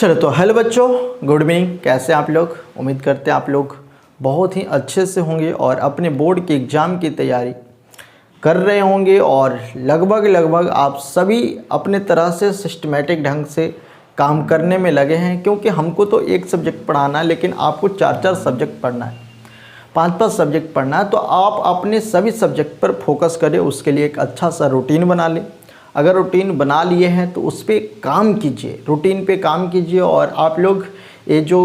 चलो तो हेलो बच्चों, गुड इवनिंग। कैसे आप लोग? उम्मीद करते हैं आप लोग बहुत ही अच्छे से होंगे और अपने बोर्ड के एग्ज़ाम की तैयारी कर रहे होंगे और लगभग आप सभी अपने तरह से सिस्टमेटिक ढंग से काम करने में लगे हैं, क्योंकि हमको तो एक सब्जेक्ट पढ़ाना है लेकिन आपको 4 सब्जेक्ट पढ़ना है, 5 सब्जेक्ट पढ़ना है। तो आप अपने सभी सब्जेक्ट पर फोकस करें, उसके लिए एक अच्छा सा रूटीन बना लें। अगर रूटीन बना लिए हैं तो उस पर काम कीजिए, रूटीन पे काम कीजिए। और आप लोग ये जो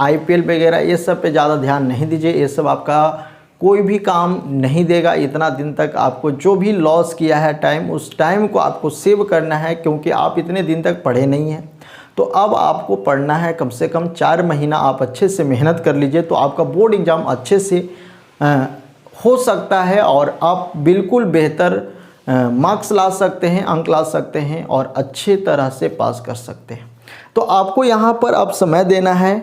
IPL वगैरह ये सब पे ज़्यादा ध्यान नहीं दीजिए, ये सब आपका कोई भी काम नहीं देगा। इतना दिन तक आपको जो भी लॉस किया है टाइम, उस टाइम को आपको सेव करना है, क्योंकि आप इतने दिन तक पढ़े नहीं हैं। तो अब आपको पढ़ना है, कम से कम 4 महीना आप अच्छे से मेहनत कर लीजिए तो आपका बोर्ड एग्ज़ाम अच्छे से हो सकता है और आप बिल्कुल बेहतर मार्क्स ला सकते हैं, अंक ला सकते हैं और अच्छे तरह से पास कर सकते हैं। तो आपको यहाँ पर अब समय देना है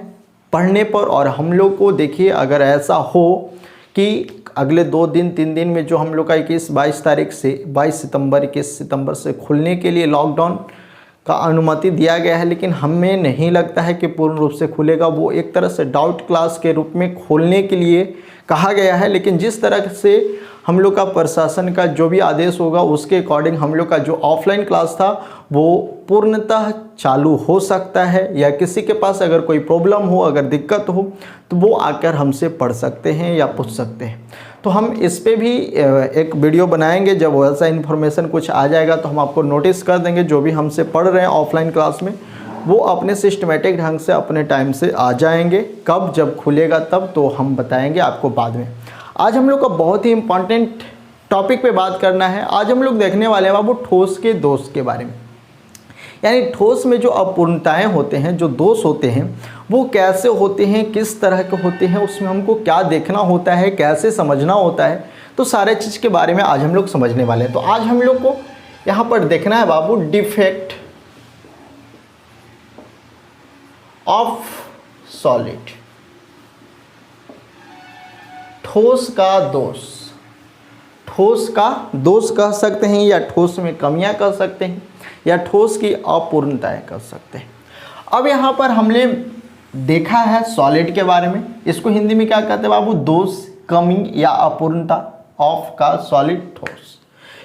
पढ़ने पर। और हम लोग को देखिए, अगर ऐसा हो कि अगले 2 दिन 3 दिन में जो हम लोग का 21-22 तारीख से 21 सितंबर से खुलने के लिए लॉकडाउन का अनुमति दिया गया है, लेकिन हमें नहीं लगता है कि पूर्ण रूप से खुलेगा। वो एक तरह से डाउट क्लास के रूप में खोलने के लिए कहा गया है, लेकिन जिस तरह से हम लोग का प्रशासन का जो भी आदेश होगा उसके अकॉर्डिंग हम लोग का जो ऑफलाइन क्लास था वो पूर्णतः चालू हो सकता है। या किसी के पास अगर कोई प्रॉब्लम हो, अगर दिक्कत हो, तो वो आकर हमसे पढ़ सकते हैं या पूछ सकते हैं। तो हम इस पे भी एक वीडियो बनाएंगे। जब वैसा इन्फॉर्मेशन कुछ आ जाएगा तो हम आपको नोटिस कर देंगे। जो भी हमसे पढ़ रहे हैं ऑफलाइन क्लास में, वो अपने सिस्टमेटिक ढंग से अपने टाइम से आ जाएंगे। कब जब खुलेगा तब तो हम बताएंगे आपको बाद में। आज हम लोग का बहुत ही इम्पॉर्टेंट टॉपिक पे बात करना है। आज हम लोग देखने वाले हैं बाबू ठोस के दोष के बारे में। यानी ठोस में जो अपूर्णताएं होते हैं, जो दोष होते हैं, वो कैसे होते हैं, किस तरह के होते हैं, उसमें हमको क्या देखना होता है, कैसे समझना होता है, तो सारे चीज़ के बारे में आज हम लोग समझने वाले हैं। तो आज हम लोग को यहाँ पर देखना है बाबू डिफेक्ट ऑफ सॉलिड, ठोस का दोष। ठोस का दोष कह सकते हैं, या ठोस में कमियां कह सकते हैं, या ठोस की अपूर्णताएं कह सकते हैं। अब यहाँ पर हमने देखा है सॉलिड के बारे में। इसको हिंदी में क्या कहते हैं बाबू? दोष, कमी या अपूर्णता ऑफ का सॉलिड, ठोस।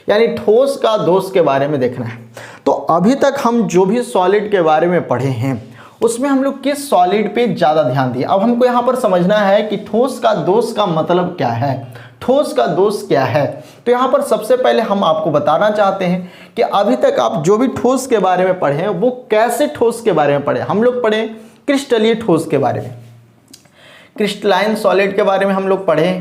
यानी ठोस का दोष के बारे में देखना है। तो अभी तक हम जो भी सॉलिड के बारे में पढ़े हैं उसमें हम लोग किस सॉलिड पे ज़्यादा ध्यान दिए। अब हमको यहाँ पर समझना है कि ठोस का दोष का मतलब क्या है, ठोस का दोष क्या है। तो यहाँ पर सबसे पहले हम आपको बताना चाहते हैं कि अभी तक आप जो भी ठोस के बारे में पढ़े हैं वो कैसे ठोस के बारे में पढ़े। हम लोग पढ़े क्रिस्टलीय ठोस के बारे में, क्रिस्टलाइन सॉलिड के बारे में हम लोग पढ़े,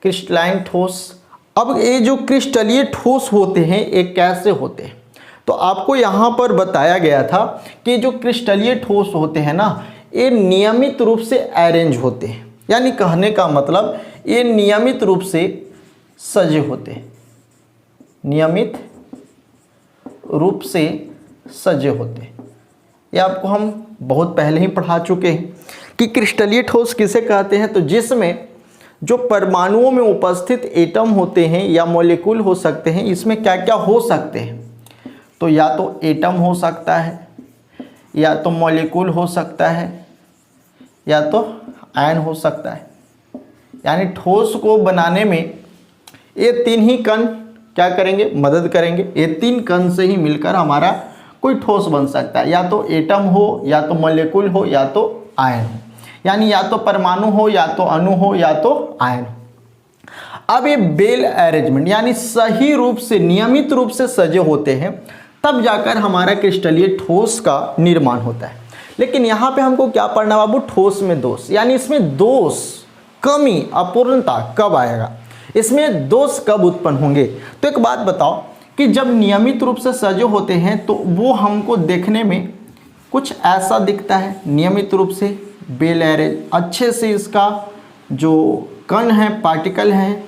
क्रिस्टलाइन ठोस। अब ये जो क्रिस्टलीय ठोस होते हैं ये कैसे होते हैं, तो आपको यहाँ पर बताया गया था कि जो क्रिस्टलीय ठोस होते हैं ना, ये नियमित रूप से अरेंज होते हैं। यानी कहने का मतलब ये नियमित रूप से सजे होते हैं, नियमित रूप से सजे होते हैं। ये आपको हम बहुत पहले ही पढ़ा चुके हैं कि क्रिस्टलीय ठोस किसे कहते हैं। तो जिसमें जो परमाणुओं में उपस्थित एटम होते हैं या मॉलिक्यूल हो सकते हैं, इसमें क्या क्या हो सकते हैं, तो या तो एटम हो सकता है, या तो मॉलिक्यूल हो सकता है, या तो आयन हो सकता है। यानी ठोस को बनाने में ये 3 ही कण क्या करेंगे? मदद करेंगे। ये 3 कण से ही मिलकर हमारा कोई ठोस बन सकता है, या तो एटम हो, या तो मॉलिक्यूल हो, या तो आयन हो। यानी या तो परमाणु हो, या तो अणु हो, या तो आयन हो। अब ये बेल अरेंजमेंट यानी सही रूप से, नियमित रूप से सजे होते हैं, तब जाकर हमारा क्रिस्टलीय ठोस का निर्माण होता है। लेकिन यहाँ पे हमको क्या पढ़ना बाबू? ठोस में दोष। यानी इसमें दोष, कमी, अपूर्णता कब आएगा, इसमें दोष कब उत्पन्न होंगे। तो एक बात बताओ कि जब नियमित रूप से सजे होते हैं तो वो हमको देखने में कुछ ऐसा दिखता है, नियमित रूप से बेल अरेंज, अच्छे से इसका जो कण है, पार्टिकल हैं,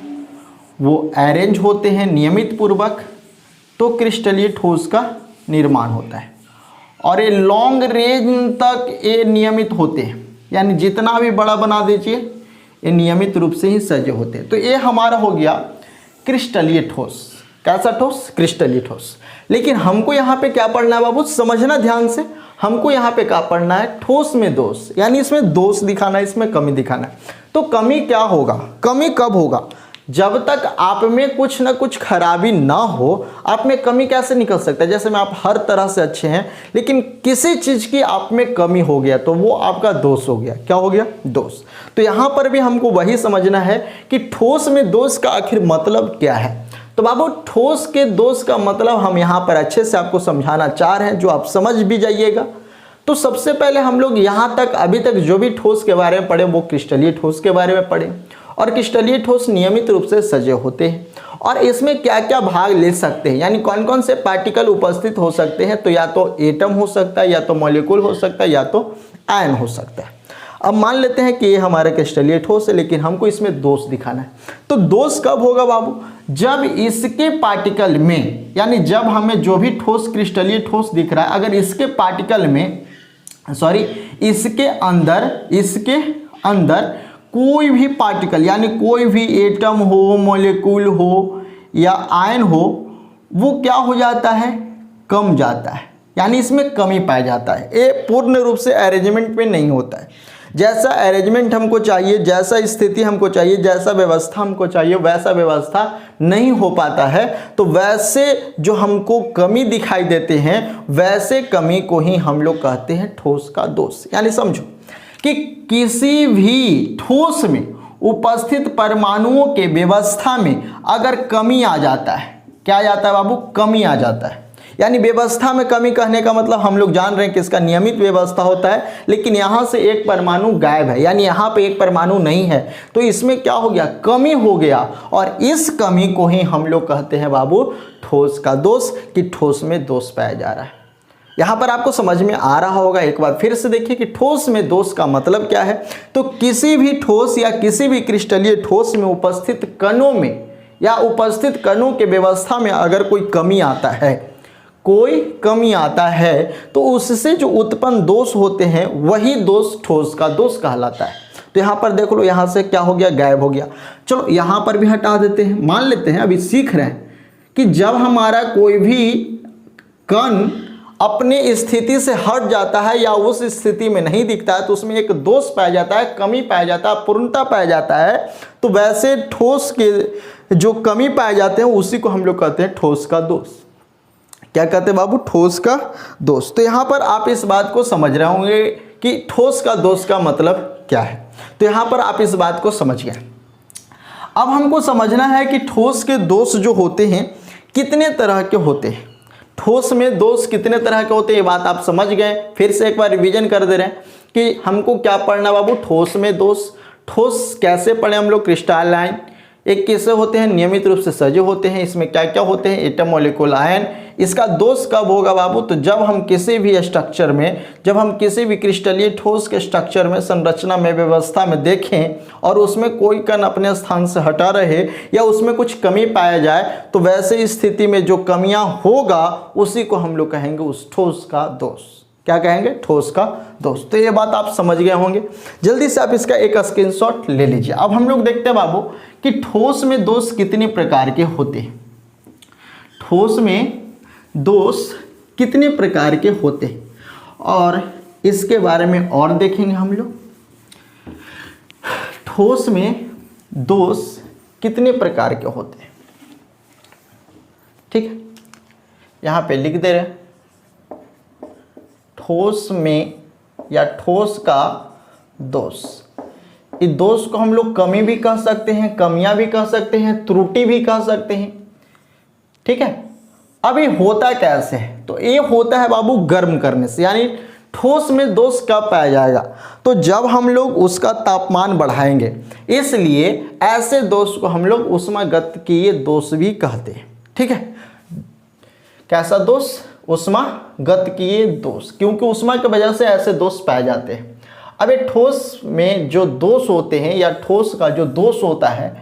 वो अरेंज होते हैं नियमित पूर्वक, तो क्रिस्टलीय ठोस का निर्माण होता है। और ये लॉन्ग रेंज तक ये नियमित होते हैं, यानी जितना भी बड़ा बना दीजिए ये नियमित रूप से ही सजे होते हैं। तो ये हमारा हो गया क्रिस्टलीय ठोस। कैसा ठोस? क्रिस्टलीय ठोस। लेकिन हमको यहाँ पे क्या पढ़ना है बाबू? समझना ध्यान से। हमको यहाँ पे क्या पढ़ना है, ठोस में दोष, यानी इसमें दोष दिखाना है, इसमें कमी दिखाना है। तो कमी क्या होगा, कमी कब होगा, जब तक आप में कुछ ना कुछ खराबी ना हो, आप में कमी कैसे निकल सकता है। जैसे में आप हर तरह से अच्छे हैं, लेकिन किसी चीज़ की आप में कमी हो गया तो वो आपका दोष हो गया। क्या हो गया, दोष। तो यहाँ पर भी हमको वही समझना है कि ठोस में दोष का आखिर मतलब क्या है। तो बाबू ठोस के दोष का मतलब हम यहाँ पर अच्छे से आपको समझाना चाह रहे हैं, जो आप समझ भी जाइएगा। तो सबसे पहले हम लोग यहाँ तक अभी तक जो भी ठोस के बारे में पढ़े वो क्रिस्टलीय ठोस के बारे में पढ़े। और क्रिस्टलीय ठोस नियमित रूप से सजे होते हैं और इसमें क्या क्या भाग ले सकते हैं, यानी कौन कौन से पार्टिकल उपस्थित हो सकते हैं। तो या तो एटम हो सकता है, या तो मॉलिक्यूल हो सकता है, या तो आयन हो सकता है। अब मान लेते हैं कि ये हमारा क्रिस्टलीय ठोस है, लेकिन हमको इसमें दोष दिखाना है। तो दोष कब होगा बाबू, जब इसके पार्टिकल में, यानी जब हमें जो भी ठोस क्रिस्टलीय ठोस दिख रहा है, अगर इसके पार्टिकल में इसके अंदर कोई भी पार्टिकल, यानी कोई भी एटम हो, मॉलिक्यूल हो या आयन हो, वो क्या हो जाता है, कम जाता है, यानी इसमें कमी पाया जाता है। ये पूर्ण रूप से अरेंजमेंट में नहीं होता है। जैसा अरेंजमेंट हमको चाहिए, जैसा स्थिति हमको चाहिए, जैसा व्यवस्था हमको चाहिए, वैसा व्यवस्था नहीं हो पाता है। तो वैसे जो हमको कमी दिखाई देते हैं, वैसे कमी को ही हम लोग कहते हैं ठोस का दोष। यानी समझो कि किसी भी ठोस में उपस्थित परमाणुओं के व्यवस्था में अगर कमी आ जाता है, क्या आ जाता है बाबू, कमी आ जाता है। यानी व्यवस्था में कमी कहने का मतलब हम लोग जान रहे हैं कि इसका नियमित व्यवस्था होता है, लेकिन यहाँ से एक परमाणु गायब है, यानी यहाँ पे एक परमाणु नहीं है, तो इसमें क्या हो गया, कमी हो गया। और इस कमी को ही हम लोग कहते हैं बाबू ठोस का दोष, कि ठोस में दोष पाया जा रहा है। यहाँ पर आपको समझ में आ रहा होगा। एक बार फिर से देखिए कि ठोस में दोष का मतलब क्या है। तो किसी भी ठोस या किसी भी क्रिस्टलीय ठोस में उपस्थित कणों में या उपस्थित कणों के व्यवस्था में अगर कोई कमी आता है, तो उससे जो उत्पन्न दोष होते हैं वही दोष ठोस का दोष कहलाता है। तो यहाँ पर देख लो, यहाँ से क्या हो गया, गायब हो गया। चलो यहाँ पर भी हटा देते हैं। मान लेते हैं, अभी सीख रहे हैं कि जब हमारा कोई भी कण अपने स्थिति से हट जाता है या उस स्थिति में नहीं दिखता है, तो उसमें एक दोष पाया जाता है, कमी पाया जाता है, पूर्णता पाया जाता है। तो वैसे ठोस के जो कमी पाए जाते हैं उसी को हम लोग कहते हैं ठोस का दोष। क्या कहते हैं बाबू, ठोस का दोष। तो यहाँ पर आप इस बात को समझ रहे होंगे कि ठोस का दोष का मतलब क्या है। तो यहाँ पर आप इस बात को समझ गए। अब हमको समझना है कि ठोस के दोष जो होते हैं कितने तरह के होते हैं। ठोस में दोष कितने तरह के होते हैं, ये बात आप समझ गए। फिर से एक बार रिवीजन कर दे रहे हैं कि हमको क्या पढ़ना बाबू, ठोस में दोष। ठोस कैसे पढ़े हम लोग, क्रिस्टलाइन एक कैसे होते हैं, नियमित रूप से सजे होते हैं। इसमें क्या क्या होते हैं, एटम, मॉलिक्यूल, आयन। इसका दोष कब होगा बाबू, तो जब हम किसी भी स्ट्रक्चर में, जब हम किसी भी क्रिस्टलीय ठोस के स्ट्रक्चर में, संरचना में, व्यवस्था में देखें और उसमें कोई कण अपने स्थान से हटा रहे या उसमें कुछ कमी पाया जाए, तो वैसे स्थिति में जो कमियां होगा उसी को हम लोग कहेंगे उस ठोस का दोष। क्या कहेंगे, ठोस का दोष। तो ये बात आप समझ गए होंगे। जल्दी से आप इसका एक स्क्रीनशॉट ले लीजिए। अब हम लोग देखते हैं बाबू कि ठोस में दोष कितने प्रकार के होते हैं। ठोस में दोष कितने प्रकार के होते हैं और इसके बारे में और देखेंगे हम लोग। ठोस में दोष कितने प्रकार के होते हैं, ठीक है, यहाँ पे लिख दे रहे हैं। ठोस में या ठोस का दोष, इस दोष को हम लोग कमी भी कह सकते हैं, कमियां भी कह सकते हैं, त्रुटि भी कह सकते हैं, ठीक है। अब ये होता कैसे है, तो ये होता है बाबू गर्म करने से। यानी ठोस में दोष कब पाया जाएगा, तो जब हम लोग उसका तापमान बढ़ाएंगे, इसलिए ऐसे दोष को हम लोग ऊष्मागतिकीय दोष भी कहते हैं, ठीक है। कैसा दोष, ऊष्मागतिकीय दोष, क्योंकि ऊष्मा की वजह से ऐसे दोष पाए जाते हैं। अब ये ठोस में जो दोष होते हैं या ठोस का जो दोष होता है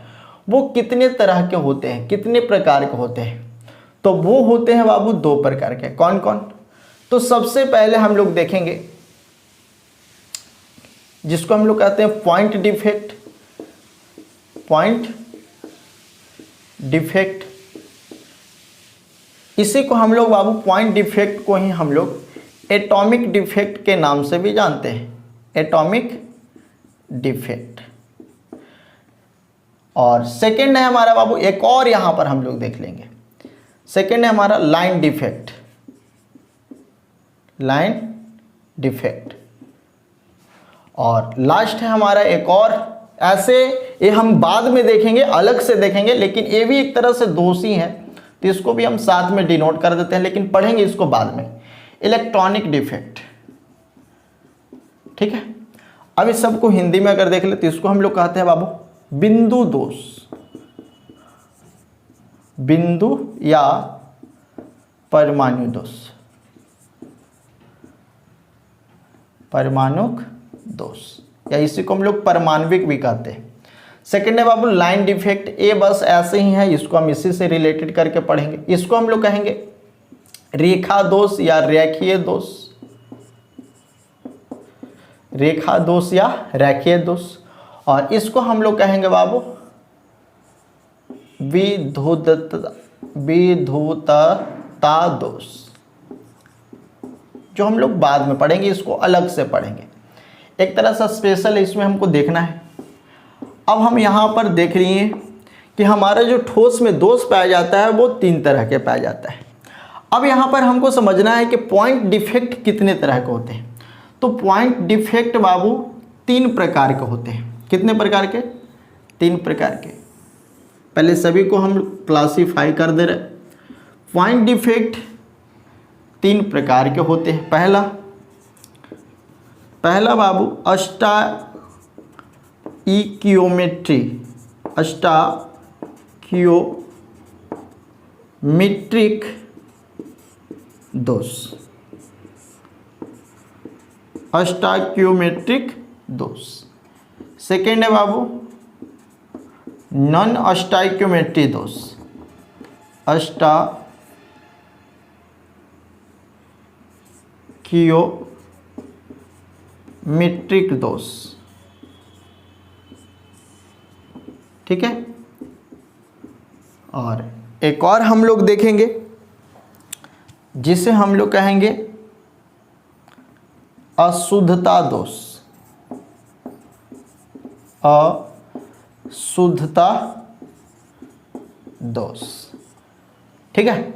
वो कितने तरह के होते हैं, कितने प्रकार के होते हैं, तो वो होते हैं बाबू दो प्रकार के। कौन कौन, तो सबसे पहले हम लोग देखेंगे जिसको हम लोग कहते हैं पॉइंट डिफेक्ट। पॉइंट डिफेक्ट, इसी को हम लोग बाबू पॉइंट डिफेक्ट को ही हम लोग एटॉमिक डिफेक्ट के नाम से भी जानते हैं, एटॉमिक डिफेक्ट। और सेकंड है हमारा बाबू, एक और यहां पर हम लोग देख लेंगे, सेकंड है हमारा लाइन डिफेक्ट, लाइन डिफेक्ट। और लास्ट है हमारा एक और, ऐसे ये हम बाद में देखेंगे, अलग से देखेंगे, लेकिन ये भी एक तरह से दोष ही है, तो इसको भी हम साथ में डिनोट कर देते हैं, लेकिन पढ़ेंगे इसको बाद में, इलेक्ट्रॉनिक डिफेक्ट। ठीक है, अब इस सबको हिंदी में अगर देख ले तो इसको हम लोग कहते हैं बाबू बिंदु दोष, बिंदु या परमाणु दोष, परमाणुक दोष, या इसी को हम लोग परमाणविक भी कहते हैं। सेकंड है बाबू लाइन डिफेक्ट, ये बस ऐसे ही है, इसको हम इसी से रिलेटेड करके पढ़ेंगे। इसको हम लोग कहेंगे रेखा दोष या रेखीय दोष, रेखा दोष या रेखीय दोष। और इसको हम लोग कहेंगे बाबू विधुतता दोष, जो हम लोग बाद में पढ़ेंगे, इसको अलग से पढ़ेंगे, एक तरह से स्पेशल है, इसमें हमको देखना है। अब हम यहाँ पर देख रही हैं कि हमारा जो ठोस में दोष पाया जाता है वो 3 तरह के पाया जाता है। अब यहाँ पर हमको समझना है कि पॉइंट डिफेक्ट कितने तरह के होते हैं। तो पॉइंट डिफेक्ट बाबू 3 प्रकार के होते हैं। कितने प्रकार के? 3 प्रकार के। पहले सभी को हम क्लासीफाई कर दे रहे। पॉइंट डिफेक्ट 3 प्रकार के होते हैं। पहला बाबू अस्टाइकियोमेट्री, अस्टाइकियोमेट्रिक दोष, अस्टाइकियोमेट्रिक दोष। सेकेंड है बाबू नॉन अस्टाइकियोमेट्री दोष, अस्टाइकियोमेट्रिक दोष। ठीक है, और एक और हम लोग देखेंगे जिसे हम लोग कहेंगे अशुद्धता दोष, अशुद्धता दोष। ठीक है,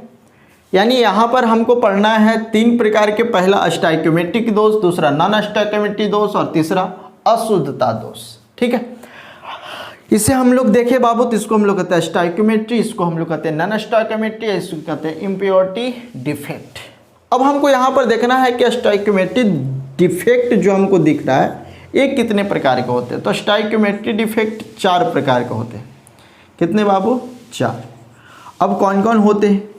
यानी यहाँ पर हमको पढ़ना है 3 प्रकार के, पहला अस्टाइकियोमेट्रिक दोष, दूसरा नॉन अस्टाइकियोमेट्रिक दोष और तीसरा अशुद्धता दोष। ठीक है, इसे हम लोग देखें बाबू तो इसको हम लोग कहते हैं स्टाइकियोमेट्री, इसको हम लोग कहते हैं नॉन स्टाइकियोमेट्री, इसको कहते हैं इम्प्योरिटी डिफेक्ट। अब हमको यहाँ पर देखना है कि स्टाइकियोमेट्री डिफेक्ट जो हमको दिख रहा है ये कितने प्रकार के होते हैं। तो स्टाइकियोमेट्री डिफेक्ट 4 प्रकार के होते हैं। कितने बाबू? 4। अब कौन कौन होते हैं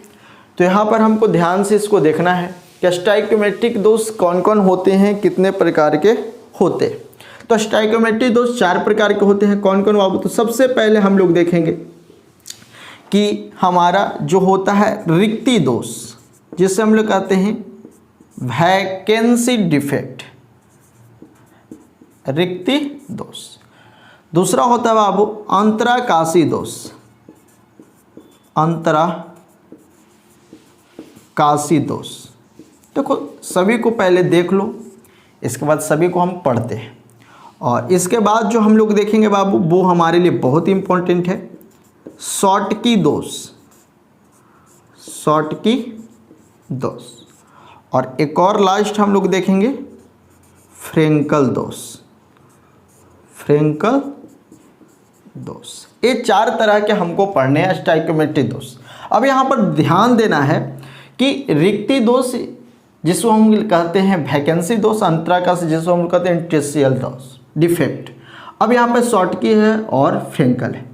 तो यहाँ पर हमको ध्यान से इसको देखना है कि स्टाइकियोमेट्रिक दोष कौन कौन होते हैं, कितने प्रकार के होते हैं। तो स्टाइकियोमेट्री दोष 4 प्रकार के होते हैं। कौन कौन बाबू? तो सबसे पहले हम लोग देखेंगे कि हमारा जो होता है रिक्ति दोष, जिसे हम लोग कहते हैं वैकेंसी डिफेक्ट, रिक्ति दोष। दूसरा होता है बाबू अंतराकाशी दोष, अंतराकाशी दोष। देखो सभी को पहले देख लो, इसके बाद सभी को हम पढ़ते हैं। और इसके बाद जो हम लोग देखेंगे बाबू वो हमारे लिए बहुत इंपॉर्टेंट है, शॉर्टकी दोष, शॉर्टकी दोष। और एक और लास्ट हम लोग देखेंगे फ्रेंकल दोष, फ्रेंकल दोष। ये 4 तरह के हमको पढ़ने हैं स्टाइकियोमेट्री दोष। अब यहाँ पर ध्यान देना है कि रिक्ति दोष जिसको हम कहते हैं वैकेंसी दोष, अंतराकाशी जिसको हम कहते हैं इंटरस्टिशियल दोष डिफेक्ट। अब यहाँ पर शॉर्टकी है और फ्रेंकल है।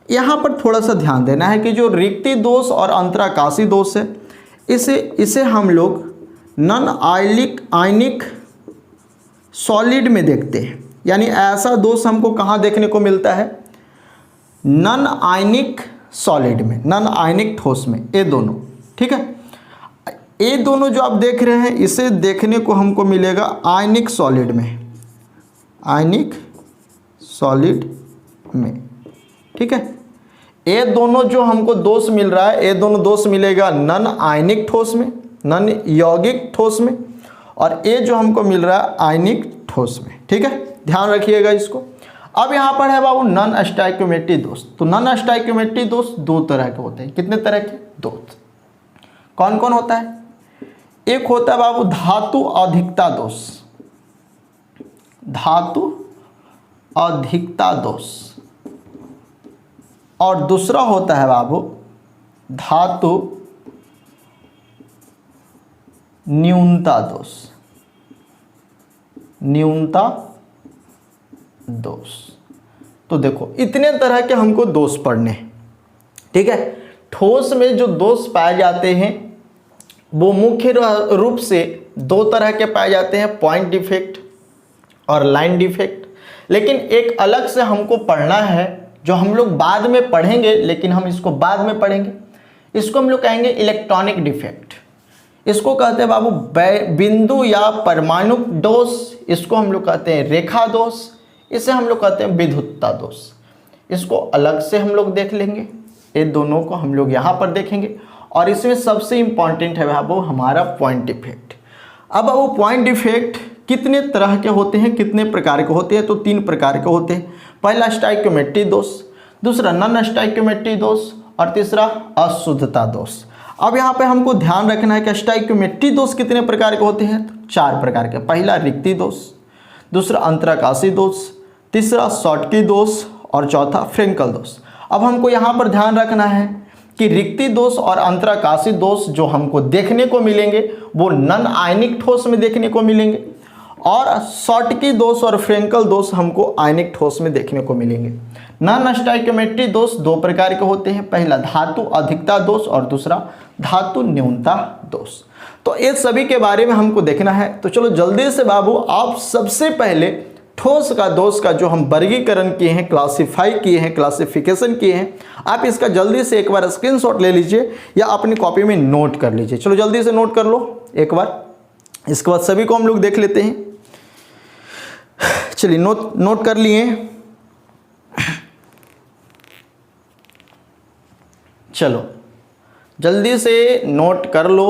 यहाँ पर थोड़ा सा ध्यान देना है कि जो रिक्ति दोष और अंतराकाशी दोष है इसे हम लोग नॉन आयनिक सॉलिड में देखते हैं। यानी ऐसा दोष हमको कहाँ देखने को मिलता है? नॉन आयनिक सॉलिड में, नॉन आयनिक ठोस में, ये दोनों। ठीक है, ये दोनों जो आप देख रहे हैं इसे देखने को हमको मिलेगा आयनिक सॉलिड में, आयनिक सॉलिड में। ठीक है, ये दोनों जो हमको दोष मिल रहा है, ये दोनों दोष मिलेगा नॉन आयनिक ठोस में, नॉन यौगिक ठोस में। और ए जो हमको मिल रहा है आयनिक ठोस में। ठीक है, ध्यान रखिएगा इसको। अब यहाँ पर है बाबू नॉन स्टोइकियोमेट्री दोष। तो नॉन स्टोइकियोमेट्री दोष दो तरह के होते हैं। कितने तरह के? दो। कौन कौन होता है? एक होता है बाबू धातु अधिकता दोष, धातु अधिकता दोष, और दूसरा होता है बाबू धातु न्यूनता दोष, न्यूनता दोष। तो देखो इतने तरह के हमको दोष पढ़ने हैं। ठीक है, ठोस में जो दोष पाए जाते हैं वो मुख्य रूप से दो तरह के पाए जाते हैं, पॉइंट डिफेक्ट और लाइन डिफेक्ट। लेकिन एक अलग से हमको पढ़ना है जो हम लोग बाद में पढ़ेंगे, लेकिन हम इसको बाद में पढ़ेंगे। इसको हम लोग कहेंगे इलेक्ट्रॉनिक डिफेक्ट। इसको कहते हैं बाबू बिंदु या परमाणु दोष, इसको हम लोग कहते हैं रेखा दोष, इसे हम लोग कहते हैं विद्युतता दोष। इसको अलग से हम लोग देख लेंगे, ये दोनों को हम लोग यहाँ पर देखेंगे। और इसमें सबसे इम्पॉर्टेंट है बाबू हमारा पॉइंट डिफेक्ट। अब वो पॉइंट डिफेक्ट कितने तरह के होते हैं, कितने प्रकार के होते हैं? तो तीन प्रकार के होते हैं। पहला स्टोइकियोमेट्री दोष, दूसरा नॉन स्टोइकियोमेट्री दोष, और तीसरा अशुद्धता दोष। अब यहाँ पे हमको ध्यान रखना है कि स्टोइकियोमेट्री दोष कितने प्रकार के होते हैं? तो चार प्रकार के। पहला रिक्ति दोष, दूसरा अंतराकाशी दोष, तीसरा शॉटकी दोष, और चौथा फ्रेंकल दोष। अब हमको यहाँ पर ध्यान रखना है कि रिक्ति दोष और अंतराकाशी दोष जो हमको देखने को मिलेंगे वो नॉन आयनिक ठोस में देखने को मिलेंगे, और शॉटकी दोष और फ्रेंकल दोष हमको आयनिक ठोस में देखने को मिलेंगे। नॉन स्टोइकियोमेट्री दोष दो प्रकार के होते हैं, पहला धातु अधिकता दोष और दूसरा धातु न्यूनता दोष। तो ये सभी के बारे में हमको देखना है। तो चलो जल्दी से बाबू आप सबसे पहले ठोस का दोष का जो हम वर्गीकरण किए हैं, क्लासिफाई किए हैं, क्लासिफिकेशन किए हैं, आप इसका जल्दी से एक बार स्क्रीनशॉट ले लीजिए या अपनी कॉपी में नोट कर लीजिए। चलो जल्दी से नोट कर लो एक बार, इसके बाद सभी को हम लोग देख लेते हैं। चलिए नोट कर लिए। चलो जल्दी से नोट कर लो,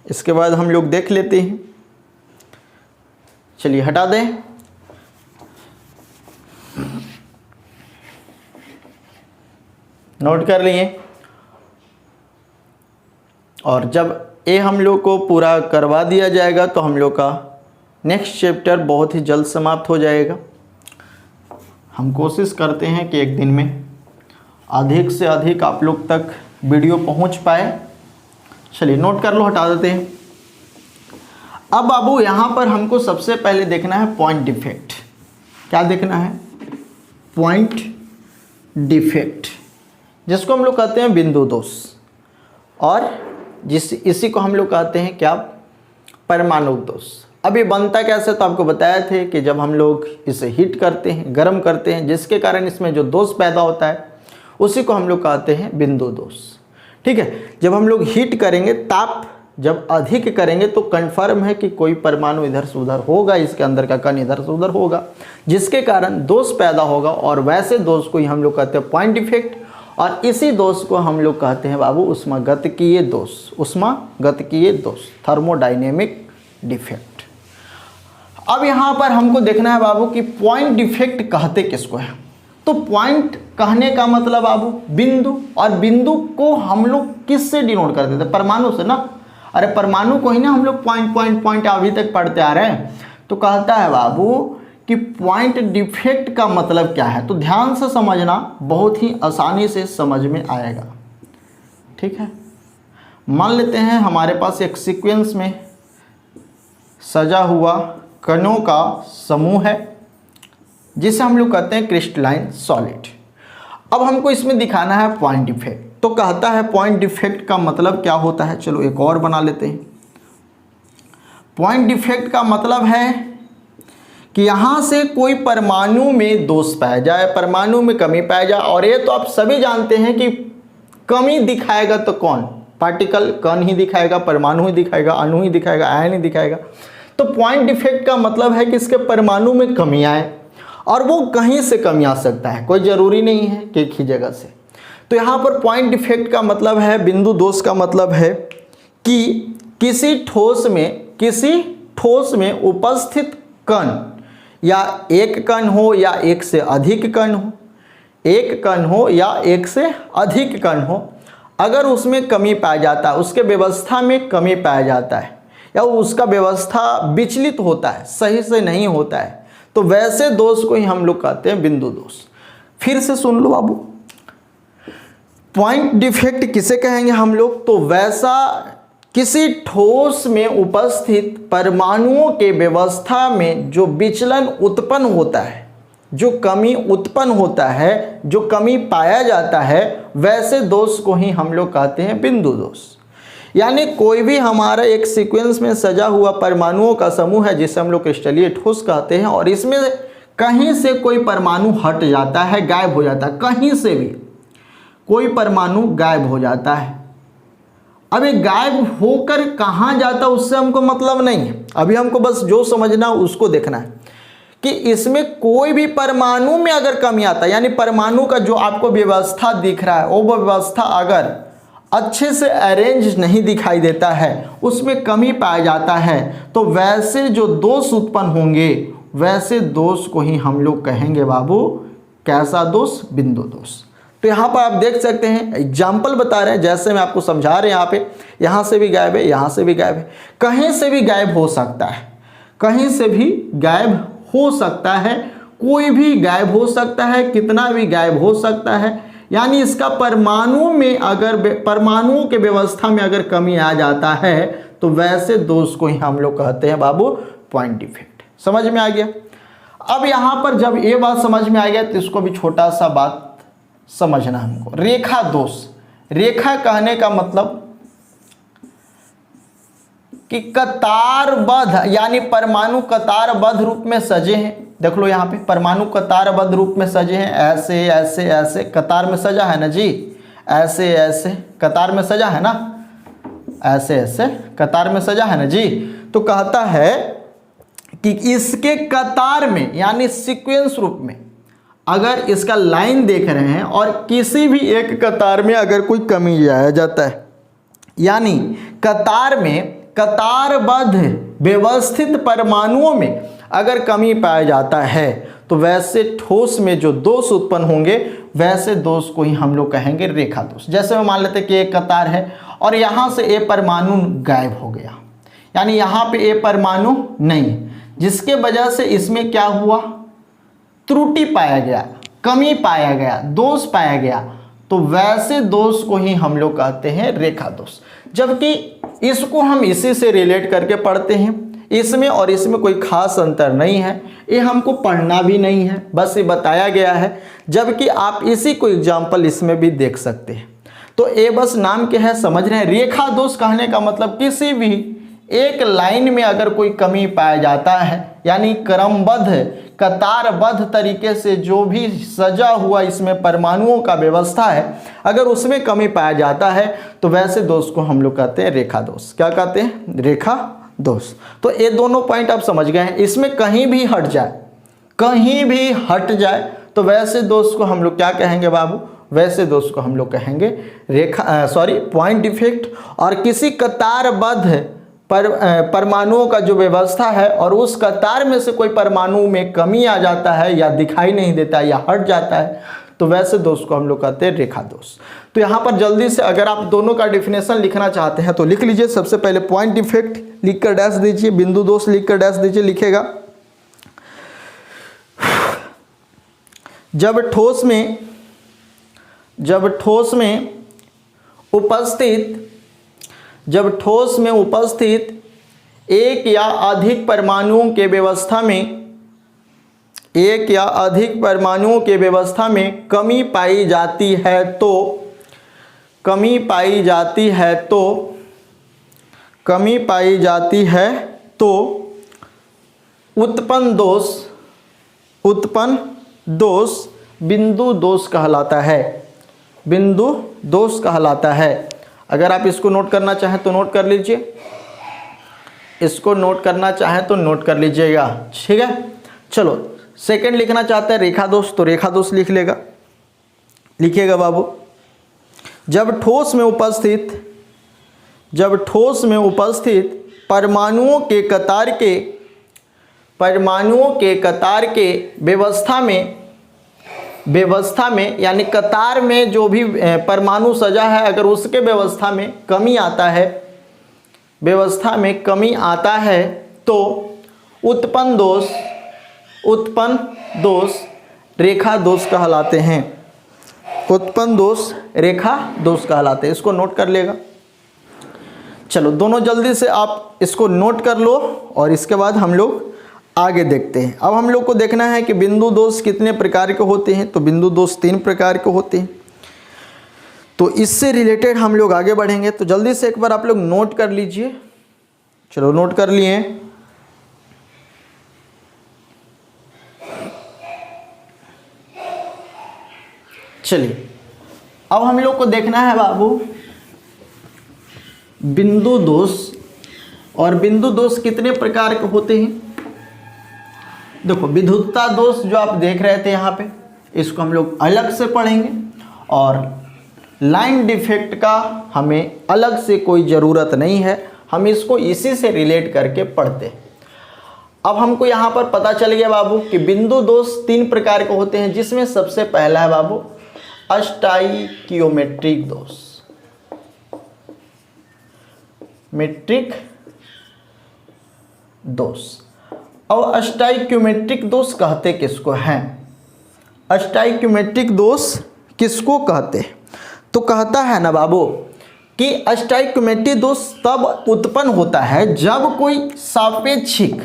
इसके बाद हम लोग देख लेते हैं। चलिए हटा दें। नोट कर लिए, और जब ये हम लोग को पूरा करवा दिया जाएगा तो हम लोग का नेक्स्ट चैप्टर बहुत ही जल्द समाप्त हो जाएगा। हम कोशिश करते हैं कि एक दिन में अधिक से अधिक आप लोग तक वीडियो पहुंच पाए। चलिए नोट कर लो, हटा देते हैं। अब बाबू यहाँ पर हमको सबसे पहले देखना है पॉइंट डिफेक्ट। क्या देखना है? पॉइंट डिफेक्ट, जिसको हम लोग कहते हैं बिंदु दोष, और इसी को हम लोग कहते हैं क्या? परमाणु दोष। अब ये बनता कैसे? तो आपको बताया थे कि जब हम लोग इसे हीट करते हैं, गर्म करते हैं, जिसके कारण इसमें जो दोष पैदा होता है उसी को हम लोग कहते हैं बिंदु दोष। ठीक है, जब हम लोग हीट करेंगे, ताप जब अधिक करेंगे तो कंफर्म है कि कोई परमाणु इधर से उधर होगा, इसके अंदर का कण इधर से उधर होगा, जिसके कारण दोष पैदा होगा, और वैसे दोष को ही हम लोग कहते हैं पॉइंट डिफेक्ट। और इसी दोष को हम लोग कहते हैं बाबू ऊष्मागतिकीय दोष, ऊष्मागतिकीय दोष, थर्मोडायनेमिक डिफेक्ट। अब यहाँ पर हमको देखना है बाबू कि पॉइंट डिफेक्ट कहते किसको है। तो पॉइंट कहने का मतलब बाबू बिंदु, और बिंदु को हम लोग किससे डिनोट करते थे? परमाणु से ना। अरे परमाणु को ही ना हम लोग पॉइंट पॉइंट पॉइंट अभी तक पढ़ते आ रहे हैं। तो कहता है बाबू कि पॉइंट डिफेक्ट का मतलब क्या है। तो ध्यान से समझना, बहुत ही आसानी से समझ में आएगा। ठीक है, मान लेते हैं हमारे पास एक सीक्वेंस में सजा हुआ कणों का समूह है, जिसे हम लोग कहते हैं क्रिस्टलाइन सॉलिड। अब हमको इसमें दिखाना है पॉइंट डिफेक्ट। तो कहता है पॉइंट डिफेक्ट का मतलब क्या होता है। चलो एक और बना लेते हैं। पॉइंट डिफेक्ट का मतलब है कि यहाँ से कोई परमाणु में दोष पाया जाए, परमाणु में कमी पाया जाए। और ये तो आप सभी जानते हैं कि कमी दिखाएगा तो कौन? पार्टिकल, कण ही दिखाएगा, परमाणु ही दिखाएगा, अणु ही दिखाएगा, आयन ही दिखाएगा। तो पॉइंट डिफेक्ट का मतलब है कि इसके परमाणु में कमी आए, और वो कहीं से कमी आ सकता है, कोई ज़रूरी नहीं है कि एक ही जगह से। तो यहाँ पर पॉइंट डिफेक्ट का मतलब है, बिंदु दोष का मतलब है कि किसी ठोस में उपस्थित कण, या एक कण हो या एक से अधिक कण हो, एक कण हो या एक से अधिक कण हो, अगर उसमें कमी पाया जाता है, उसके व्यवस्था में कमी पाया जाता है, या उसका व्यवस्था विचलित होता है, सही से नहीं होता है, तो वैसे दोष को ही हम लोग कहते हैं बिंदु दोष। फिर से सुन लो बाबू, पॉइंट डिफेक्ट किसे कहेंगे हम लोग? तो वैसा किसी ठोस में उपस्थित परमाणुओं के व्यवस्था में जो विचलन उत्पन्न होता है, जो कमी उत्पन्न होता है, जो कमी पाया जाता है, वैसे दोष को ही हम लोग कहते हैं बिंदु दोष। यानी कोई भी हमारा एक सीक्वेंस में सजा हुआ परमाणुओं का समूह है जिसे हम लोग क्रिस्टलीय ठोस कहते हैं, और इसमें कहीं से कोई परमाणु हट जाता है, गायब हो जाता है, कहीं से भी कोई परमाणु गायब हो जाता है। अब ये गायब होकर कहाँ जाता उससे हमको मतलब नहीं है, अभी हमको बस जो समझना उसको देखना है कि इसमें कोई भी परमाणु में अगर कमी आता है, यानी परमाणु का जो आपको व्यवस्था दिख रहा है वो व्यवस्था अगर अच्छे से अरेंज नहीं दिखाई देता है, उसमें कमी पाया जाता है, तो वैसे जो दोष उत्पन्न होंगे वैसे दोष को ही हम लोग कहेंगे बाबू कैसा दोष? बिंदु दोष। तो यहाँ पर आप देख सकते हैं एग्जाम्पल बता रहे हैं, जैसे मैं आपको समझा रहे हैं, यहाँ पे यहाँ से भी गायब है, यहाँ से भी गायब है, कहीं से भी गायब हो सकता है, कहीं से भी गायब हो सकता है, कोई भी गायब हो सकता है, कितना भी गायब हो सकता है। यानी इसका परमाणु में अगर परमाणुओं के व्यवस्था में अगर कमी आ जाता है तो वैसे दोष को ही हम लोग कहते हैं बाबू पॉइंट डिफेक्ट। समझ में आ गया? अब यहाँ पर जब ये बात समझ में आ गया तो इसको भी छोटा सा बात समझना हमको। रेखा दोष, रेखा कहने का मतलब कि कतारबद्ध, यानी परमाणु कतारबद्ध रूप में सजे हैं। देख लो यहाँ पे परमाणु कतारबद्ध रूप में सजे हैं, ऐसे ऐसे ऐसे कतार में सजा है ना जी, ऐसे ऐसे कतार में सजा है ना, ऐसे ऐसे कतार में सजा है ना जी। तो कहता है कि इसके कतार में यानी सीक्वेंस रूप में अगर इसका लाइन देख रहे हैं और किसी भी एक कतार में अगर कोई कमी आया जाता है, यानी कतार में कतारबद्ध व्यवस्थित परमाणुओं में अगर कमी पाया जाता है तो वैसे ठोस में जो दोष उत्पन्न होंगे वैसे दोष को ही हम लोग कहेंगे रेखा दोष। जैसे मान लेते हैं कि एक कतार है और यहाँ से ए परमाणु गायब हो गया, यानी यहाँ पे ए परमाणु नहीं, जिसके वजह से इसमें क्या हुआ? त्रुटि पाया गया, कमी पाया गया, दोष पाया गया, तो वैसे दोष को ही हम लोग कहते हैं रेखा दोष। जबकि इसको हम इसी से रिलेट करके पढ़ते हैं, इसमें और इसमें कोई खास अंतर नहीं है, ये हमको पढ़ना भी नहीं है, बस ये बताया गया है। जबकि आप इसी को एग्जाम्पल इसमें भी देख सकते हैं। तो ये बस नाम के है, समझ रहे हैं? रेखा दोष कहने का मतलब किसी भी एक लाइन में अगर कोई कमी पाया जाता है, यानी क्रमबद्ध कतारबद्ध तरीके से जो भी सजा हुआ इसमें परमाणुओं का व्यवस्था है, अगर उसमें कमी पाया जाता है तो वैसे दोष को हम लोग कहते हैं रेखा दोष। क्या कहते हैं? रेखा दोष। तो ये दोनों पॉइंट आप समझ गए हैं। इसमें कहीं भी हट जाए, कहीं भी हट जाए तो वैसे दोष को हम लोग क्या कहेंगे बाबू? वैसे दोष को हम लोग कहेंगे पॉइंट डिफेक्ट। और किसी कतारबद्ध परमाणुओं का जो व्यवस्था है और उस कतार में से कोई परमाणु में कमी आ जाता है या दिखाई नहीं देता है या हट जाता है तो वैसे दोष को हम लोग कहते हैं रेखा दोष। तो यहाँ पर जल्दी से अगर आप दोनों का डिफिनेशन लिखना चाहते हैं तो लिख लीजिए। सबसे पहले पॉइंट डिफेक्ट लिखकर डैश दीजिए, बिंदु दोष लिखकर डैश दीजिए। लिखेगा जब ठोस में उपस्थित एक या अधिक परमाणुओं के व्यवस्था में कमी पाई जाती है तो उत्पन्न दोष बिंदु दोष कहलाता है। बिंदु दोष कहलाता है। अगर आप इसको नोट करना चाहें तो नोट कर लीजिए, इसको नोट करना चाहें तो नोट कर लीजिएगा, ठीक है। चलो सेकंड लिखना चाहते हैं रेखा दोष, तो रेखा दोष लिखिएगा बाबू। जब ठोस में उपस्थित जब ठोस में उपस्थित परमाणुओं के कतार के व्यवस्था में यानी कतार में जो भी परमाणु सजा है, अगर उसके व्यवस्था में कमी आता है तो उत्पन्न दोष रेखा दोष कहलाते हैं। उत्पन्न दोष रेखा दोष कहलाते हैं। इसको नोट कर लेगा। चलो दोनों जल्दी से आप इसको नोट कर लो और इसके बाद हम लोग आगे देखते हैं। अब हम लोग को देखना है कि बिंदु दोष कितने प्रकार के होते हैं। तो बिंदु दोष 3 प्रकार के होते हैं। तो इससे रिलेटेड हम लोग आगे बढ़ेंगे। तो जल्दी से एक बार आप लोग नोट कर लीजिए। चलो नोट कर लिए। चलिए अब हम लोग को देखना है बाबू बिंदु दोष। और बिंदु दोष कितने प्रकार के होते हैं। देखो विद्युतता दोष जो आप देख रहे थे यहाँ पे, इसको हम लोग अलग से पढ़ेंगे और लाइन डिफेक्ट का हमें अलग से कोई ज़रूरत नहीं है, हम इसको इसी से रिलेट करके पढ़ते हैं। अब हमको यहाँ पर पता चल गया बाबू कि बिंदु दोष 3 प्रकार के होते हैं, जिसमें सबसे पहला है बाबू अस्टाइकियोमेट्रिक दोष। मेट्रिक दोष। और अस्टाइक्योमेट्रिक दोष कहते किसको हैं। अस्टाइक्योमेट्रिक दोष किसको कहते हैं। तो कहता है ना बाबू कि अस्टाइक्योमेट्रिक दोष तब उत्पन्न होता है जब कोई सापेक्षिक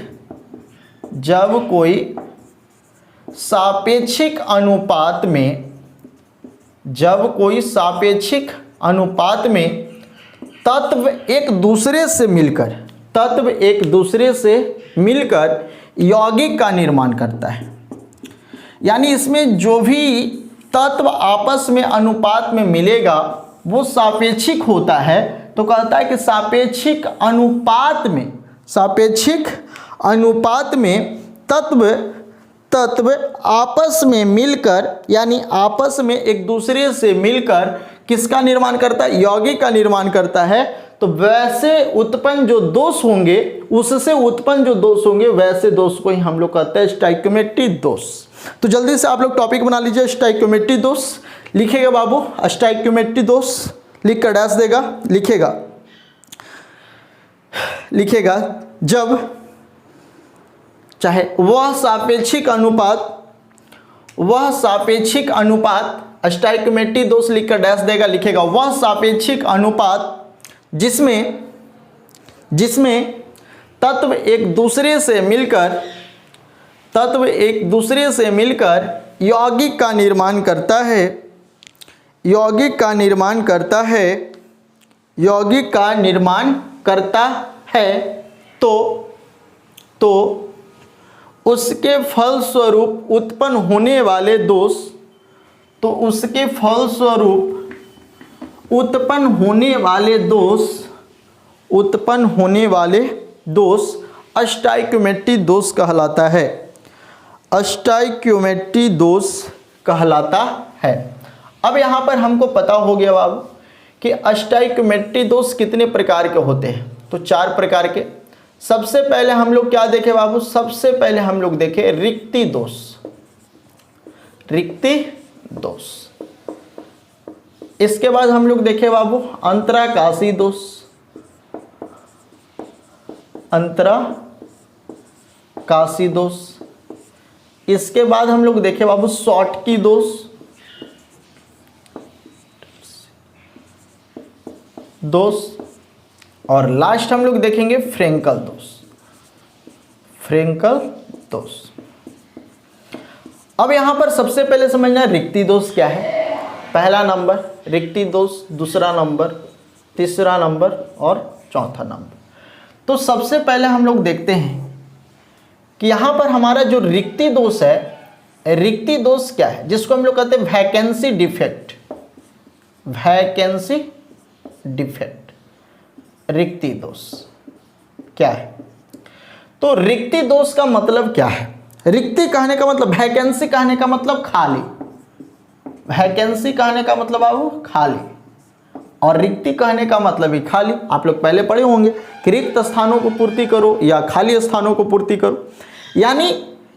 अनुपात में तत्व एक दूसरे से मिलकर यौगिक का निर्माण करता है। यानी इसमें जो भी तत्व आपस में अनुपात में मिलेगा वो सापेक्षिक होता है। तो कहता है कि सापेक्षिक अनुपात में तत्व आपस में मिलकर, यानी आपस में एक दूसरे से मिलकर किसका निर्माण करता है, यौगिक का निर्माण करता है। तो वैसे उत्पन्न जो दोष होंगे, उससे उत्पन्न जो दोष होंगे वैसे दोष को ही हम लोग कहते हैं स्टाइक्योमेट्रिक दोष। तो जल्दी से आप लोग टॉपिक बना लीजिए। स्टाइक्योमेट्रिक दोष लिखेगा बाबू, स्टाइक्योमेट्रिक दोष लिख कर डैश देगा, लिखेगा जब चाहे वह सापेक्षिक अनुपात स्टाइक्योमेट्रिक दोष लिख कर डैश देगा, लिखेगा वह सापेक्षिक अनुपात जिसमें तत्व एक दूसरे से मिलकर यौगिक का निर्माण करता है तो उसके फलस्वरूप उत्पन्न होने वाले दोष अस्टाइक्योमेट्रिक दोष कहलाता है। अस्टाइक्योमेट्रिक दोष कहलाता है। अब यहाँ पर हमको पता हो गया बाबू कि अस्टाइक्योमेट्रिक दोष कितने प्रकार के होते हैं। तो 4 प्रकार के। सबसे पहले हम लोग क्या देखे बाबू, सबसे पहले हम लोग देखे रिक्ति दोष। इसके बाद हम लोग देखे बाबू अंतराकाशी दोष। इसके बाद हम लोग देखे बाबू शॉटकी दोष। और लास्ट हम लोग देखेंगे फ्रेंकल दोष। अब यहां पर सबसे पहले समझना रिक्ति दोष क्या है। पहला नंबर रिक्ति दोष, दूसरा नंबर, तीसरा नंबर और चौथा नंबर। तो सबसे पहले हम लोग देखते हैं कि यहाँ पर हमारा जो रिक्ति दोष है, रिक्ति दोष क्या है, जिसको हम लोग कहते हैं वैकेंसी डिफेक्ट। रिक्ति दोष क्या है। तो रिक्ति दोष का मतलब क्या है। रिक्ति कहने का मतलब, वैकेंसी कहने का मतलब खाली, वैकेंसी कहने का मतलब बाबू खाली, और रिक्ति कहने का मतलब ही खाली, आप लोग पहले पढ़े होंगे कि रिक्त स्थानों को पूर्ति करो या खाली स्थानों को पूर्ति करो। यानी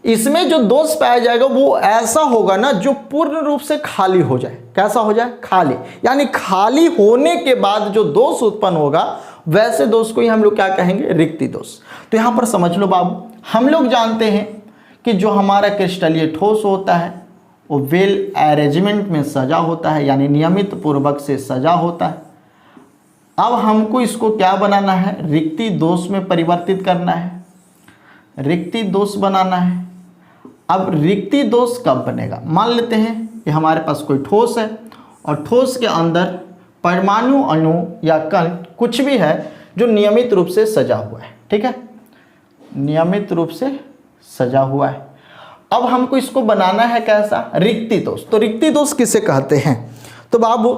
इसमें जो दोष पाया जाएगा वो ऐसा होगा ना जो पूर्ण रूप से खाली हो जाए। कैसा हो जाए? खाली। यानी खाली होने के बाद जो दोष उत्पन्न होगा वैसे दोष को ही हम लोग क्या कहेंगे? रिक्ति दोष। तो यहां पर समझ लो बाबू, हम लोग जानते हैं कि जो हमारा क्रिस्टलीय ठोस होता है वो वेल अरेंजमेंट में सजा होता है, यानी नियमित पूर्वक से सजा होता है। अब हमको इसको क्या बनाना है? रिक्ति दोष में परिवर्तित करना है, रिक्ति दोष बनाना है। अब रिक्ति दोष कब बनेगा? मान लेते हैं कि हमारे पास कोई ठोस है और ठोस के अंदर परमाणु, अणु या कण कुछ भी है जो नियमित रूप से सजा हुआ है। ठीक है, नियमित रूप से सजा हुआ है। अब हमको इसको बनाना है कैसा? रिक्ति दोष। तो रिक्ति दोष किसे कहते हैं? तो बाबू,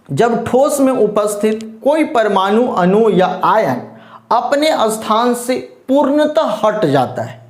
जब ठोस में उपस्थित कोई परमाणु, अणु या आयन अपने स्थान से पूर्णतः हट जाता है,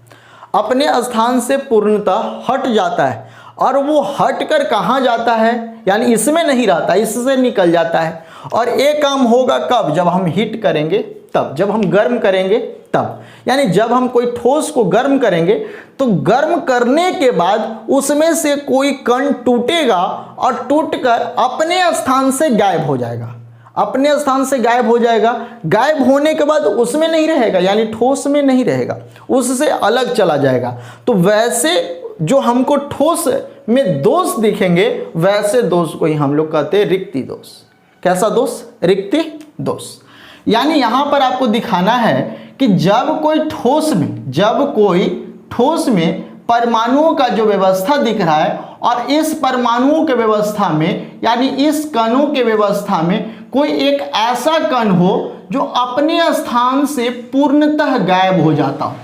अपने स्थान से पूर्णतः हट जाता है, और वो हटकर कहाँ जाता है? यानी इसमें नहीं रहता, इससे निकल जाता है। और ये काम होगा कब? जब हम हीट करेंगे तब, जब हम गर्म करेंगे तब। यानी जब हम कोई ठोस को गर्म करेंगे तो गर्म करने के बाद उसमें से कोई कण टूटेगा और टूटकर अपने स्थान से गायब हो जाएगा, अपने स्थान से गायब हो जाएगा। गायब होने के बाद उसमें नहीं रहेगा, यानी ठोस में नहीं रहेगा, उससे अलग चला जाएगा। तो वैसे जो हमको ठोस में दोष दिखेंगे वैसे दोष को ही हम लोग कहते हैं रिक्ति दोष। कैसा दोष? रिक्ति दोष। यानी यहां पर आपको दिखाना है कि जब कोई ठोस में परमाणुओं का जो व्यवस्था दिख रहा है और इस परमाणुओं के व्यवस्था में, यानी इस कणों के व्यवस्था में कोई एक ऐसा कण हो जो अपने स्थान से पूर्णतः गायब हो जाता हो।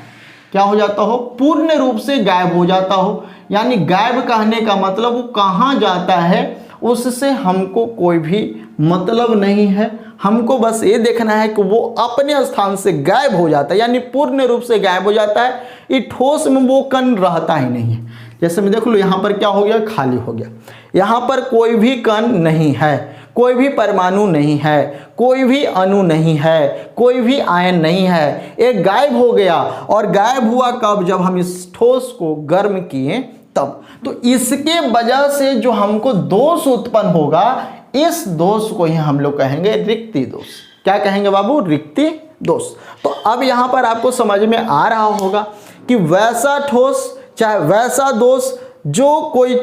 क्या हो जाता हो? पूर्ण रूप से गायब हो जाता हो। यानी गायब कहने का मतलब वो कहाँ जाता है उससे हमको कोई भी मतलब नहीं है, हमको बस ये देखना है कि वो अपने स्थान से गायब हो जाता है, यानी पूर्ण रूप से गायब हो जाता है। ये ठोस में वो कण रहता ही नहीं है। जैसे मैं देख लो यहाँ पर क्या हो गया? खाली हो गया। यहाँ पर कोई भी कण नहीं है, कोई भी परमाणु नहीं है, कोई भी अणु नहीं है, कोई भी आयन नहीं है, एक गायब हो गया। और गायब हुआ कब? जब हम इस ठोस को गर्म किए तब। तो इसके वजह से जो हमको दोष उत्पन्न होगा, इस दोष को ही हम लोग कहेंगे रिक्ति दोष। क्या कहेंगे बाबू? रिक्ति दोष। तो अब यहां पर आपको समझ में आ रहा होगा कि वैसा ठोस चाहे वैसा दोष जो कोई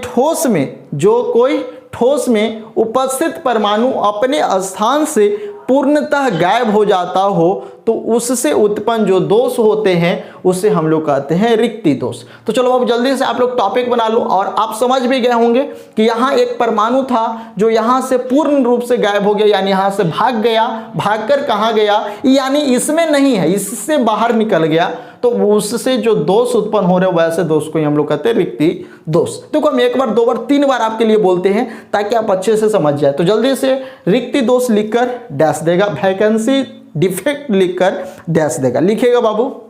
ठोस में उपस्थित परमाणु अपने स्थान से पूर्णतः गायब हो जाता हो तो उससे उत्पन्न जो दोष होते हैं उसे हम लोग कहते हैं रिक्ति दोष। तो चलो अब जल्दी से आप लोग टॉपिक बना लो। और आप समझ भी गए होंगे कि यहाँ एक परमाणु था जो यहाँ से पूर्ण रूप से गायब हो गया, यानी यहाँ से भाग गया। भागकर कहाँ गया? यानी इसमें नहीं है, इससे बाहर निकल गया। तो उससे जो दोष उत्पन्न हो रहे हैं वैसे दोष को हम लोग कहते हैं रिक्ति दोष। देखो हम एक बार, दो बार, तीन बार आपके लिए बोलते हैं ताकि आप अच्छे से समझ जाए। तो जल्दी से रिक्ति दोष लिखकर डैश देगा, वैकेंसी डिफेक्ट लिखकर डैश देगा। लिखेगा बाबू,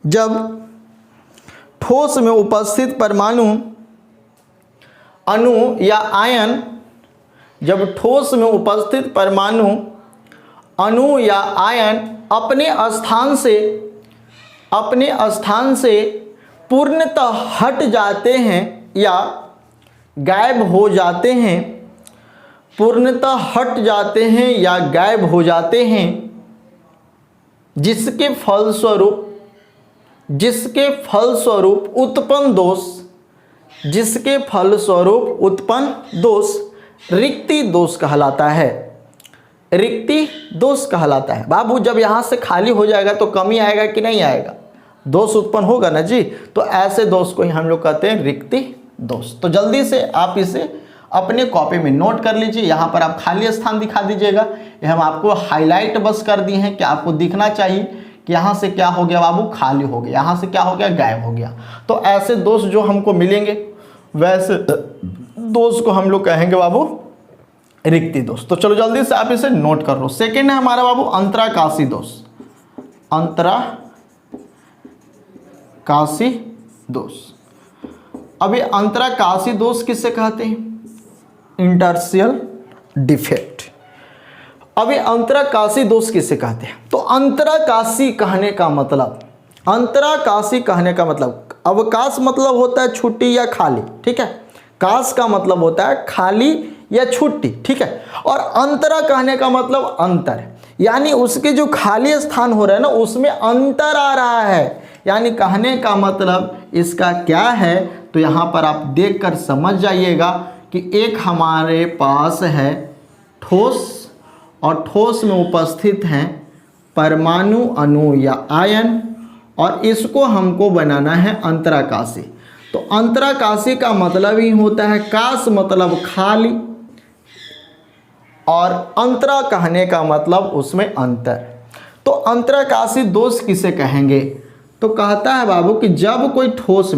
जब ठोस में उपस्थित परमाणु, अणु या आयन, जब ठोस में उपस्थित परमाणु, अणु या आयन अपने स्थान से पूर्णतः हट जाते हैं या गायब हो जाते हैं, पूर्णतः हट जाते हैं या गायब हो जाते हैं, जिसके फलस्वरूप उत्पन्न दोष रिक्ति दोष कहलाता है। रिक्ति दोष कहलाता है। बाबू जब यहाँ से खाली हो जाएगा तो कमी आएगा कि नहीं आएगा? दोष उत्पन्न होगा ना जी। तो ऐसे दोष को ही हम लोग कहते हैं रिक्ति दोष। तो जल्दी से आप इसे अपने कॉपी में नोट कर लीजिए। यहाँ पर आप खाली स्थान दिखा दीजिएगा। ये हम आपको हाईलाइट बस कर दिए हैं कि आपको दिखना चाहिए कि यहाँ से क्या हो गया बाबू? खाली हो गया। यहाँ से क्या हो गया? गायब हो गया। तो ऐसे दोष जो हमको मिलेंगे वैसे दोष को हम लोग कहेंगे बाबू रिक्ति दोष। तो चलो जल्दी से आप इसे नोट कर लो। सेकेंड है हमारा बाबू अंतराकाशी दोष। अंतराकाशी दोष। अब ये अंतराकाशी दोष किससे कहते हैं? इंटरशियल डिफेक्ट। अभी अंतराकाशी दोष किसे कहते हैं? तो अंतराकाशी कहने का मतलब, अंतराकाशी कहने का मतलब, अवकाश मतलब होता है छुट्टी या खाली, ठीक है। काश का मतलब होता है खाली या छुट्टी, ठीक है। और अंतरा कहने का मतलब अंतर, यानी उसके जो खाली स्थान हो रहा है ना उसमें अंतर आ रहा है, यानी कहने का मतलब इसका क्या है? तो यहाँ पर आप देखकर समझ जाइएगा कि एक हमारे पास है ठोस, और ठोस में उपस्थित हैं परमाणु, अणु या आयन, और इसको हमको बनाना है अंतराकाशी। तो अंतराकाशी का मतलब ही होता है काश मतलब खाली, और अंतरा कहने का मतलब उसमें अंतर। तो अंतराकाशी दोष किसे कहेंगे? तो कहता है बाबू कि जब कोई ठोस